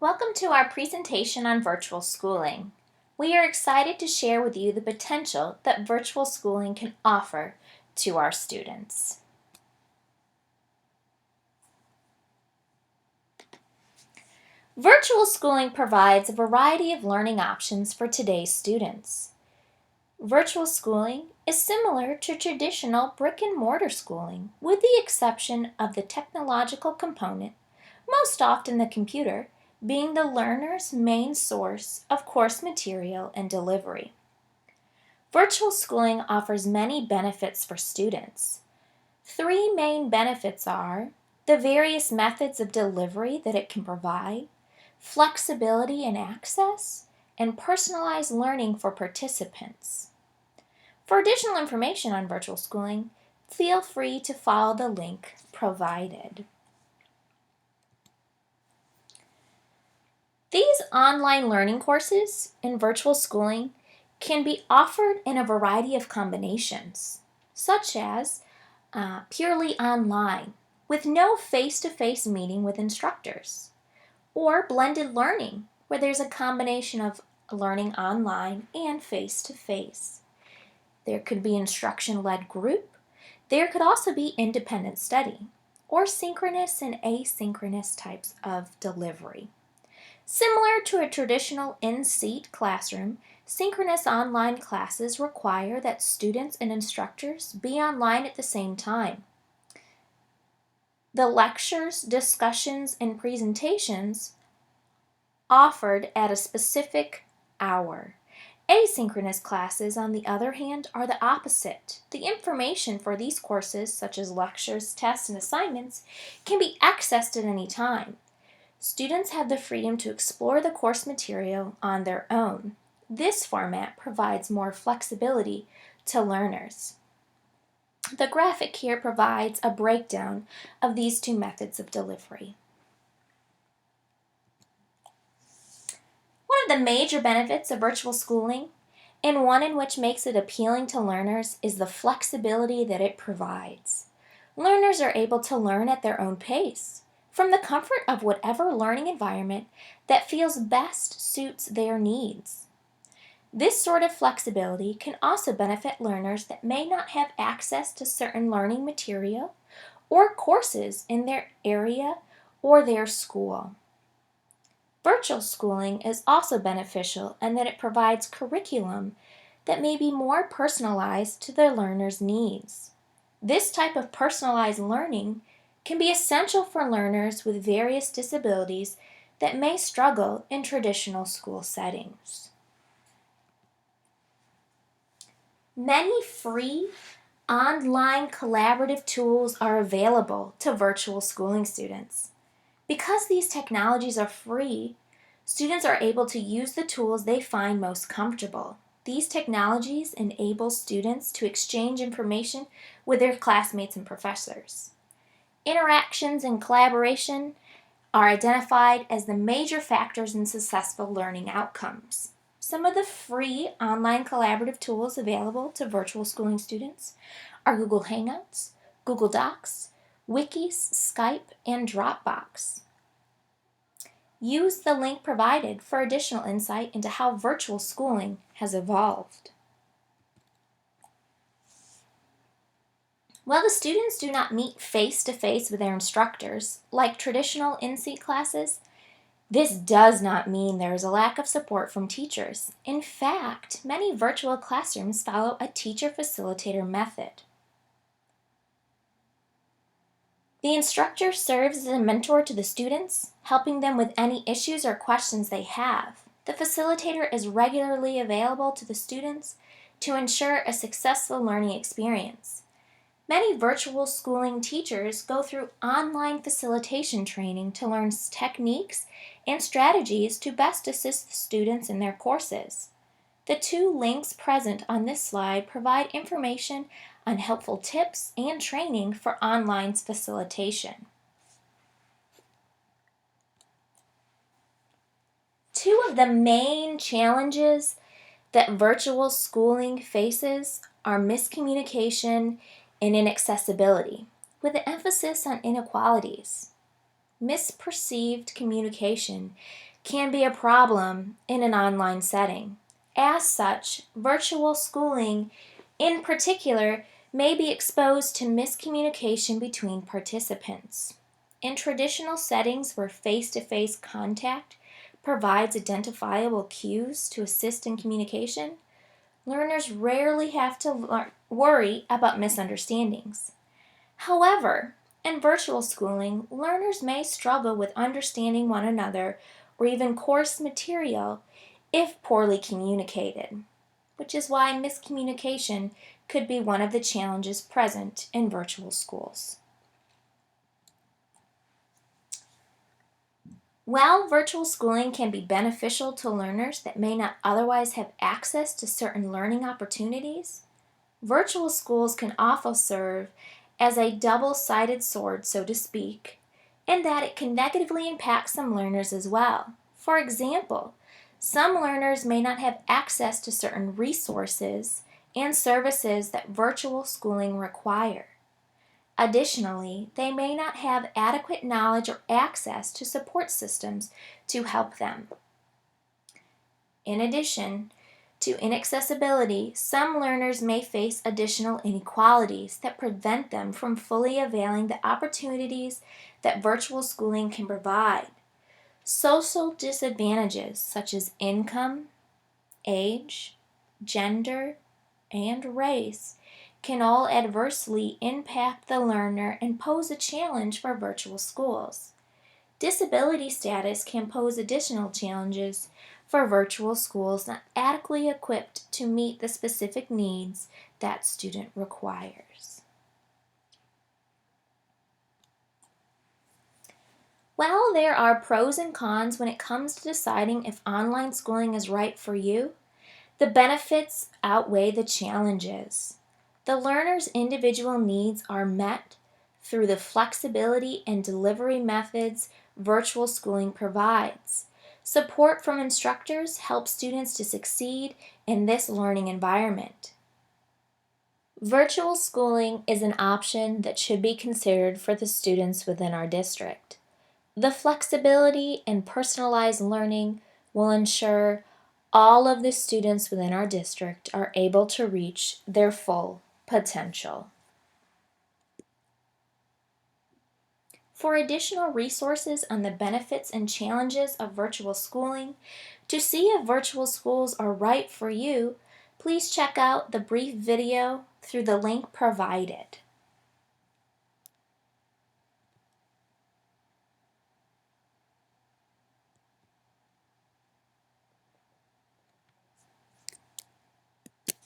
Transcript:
Welcome to our presentation on virtual schooling. We are excited to share with you the potential that virtual schooling can offer to our students. Virtual schooling provides a variety of learning options for today's students. Virtual schooling is similar to traditional brick-and-mortar schooling, with the exception of the technological component, most often the computer, being the learner's main source of course material and delivery. Virtual schooling offers many benefits for students. Three main benefits are the various methods of delivery that it can provide, flexibility in access, and personalized learning for participants. For additional information on virtual schooling, feel free to follow the link provided. These online learning courses in virtual schooling can be offered in a variety of combinations, such as purely online with no face-to-face meeting with instructors, or blended learning where there's a combination of learning online and face-to-face. There could be instruction-led group. There could also be independent study, or synchronous and asynchronous types of delivery. Similar to a traditional in-seat classroom, synchronous online classes require that students and instructors be online at the same time. The lectures, discussions, and presentations offered at a specific hour. Asynchronous classes, on the other hand, are the opposite. The information for these courses, such as lectures, tests, and assignments, can be accessed at any time. Students have the freedom to explore the course material on their own. This format provides more flexibility to learners. The graphic here provides a breakdown of these two methods of delivery. One of the major benefits of virtual schooling, and one in which makes it appealing to learners, is the flexibility that it provides. Learners are able to learn at their own pace, from the comfort of whatever learning environment that feels best suits their needs. This sort of flexibility can also benefit learners that may not have access to certain learning material or courses in their area or their school. Virtual schooling is also beneficial in that it provides curriculum that may be more personalized to their learners' needs. This type of personalized learning can be essential for learners with various disabilities that may struggle in traditional school settings. Many free online collaborative tools are available to virtual schooling students. Because these technologies are free, students are able to use the tools they find most comfortable. These technologies enable students to exchange information with their classmates and professors. Interactions and collaboration are identified as the major factors in successful learning outcomes. Some of the free online collaborative tools available to virtual schooling students are Google Hangouts, Google Docs, Wikis, Skype, and Dropbox. Use the link provided for additional insight into how virtual schooling has evolved. While the students do not meet face-to-face with their instructors, like traditional in-seat classes, this does not mean there is a lack of support from teachers. In fact, many virtual classrooms follow a teacher-facilitator method. The instructor serves as a mentor to the students, helping them with any issues or questions they have. The facilitator is regularly available to the students to ensure a successful learning experience. Many virtual schooling teachers go through online facilitation training to learn techniques and strategies to best assist the students in their courses. The two links present on this slide provide information on helpful tips and training for online facilitation. Two of the main challenges that virtual schooling faces are miscommunication and inaccessibility, with an emphasis on inequalities. Misperceived communication can be a problem in an online setting. As such, virtual schooling in particular may be exposed to miscommunication between participants. In traditional settings where face-to-face contact provides identifiable cues to assist in communication, learners rarely have to worry about misunderstandings. However, in virtual schooling, learners may struggle with understanding one another or even course material if poorly communicated, which is why miscommunication could be one of the challenges present in virtual schools. While virtual schooling can be beneficial to learners that may not otherwise have access to certain learning opportunities, virtual schools can also serve as a double-sided sword, so to speak, in that it can negatively impact some learners as well. For example, some learners may not have access to certain resources and services that virtual schooling require. Additionally, they may not have adequate knowledge or access to support systems to help them. In addition to inaccessibility, some learners may face additional inequalities that prevent them from fully availing the opportunities that virtual schooling can provide. Social disadvantages such as income, age, gender, and race can all adversely impact the learner and pose a challenge for virtual schools. Disability status can pose additional challenges for virtual schools not adequately equipped to meet the specific needs that student requires. While there are pros and cons when it comes to deciding if online schooling is right for you, the benefits outweigh the challenges. The learner's individual needs are met through the flexibility and delivery methods virtual schooling provides. Support from instructors helps students to succeed in this learning environment. Virtual schooling is an option that should be considered for the students within our district. The flexibility and personalized learning will ensure all of the students within our district are able to reach their full potential. For additional resources on the benefits and challenges of virtual schooling, to see if virtual schools are right for you, please check out the brief video through the link provided.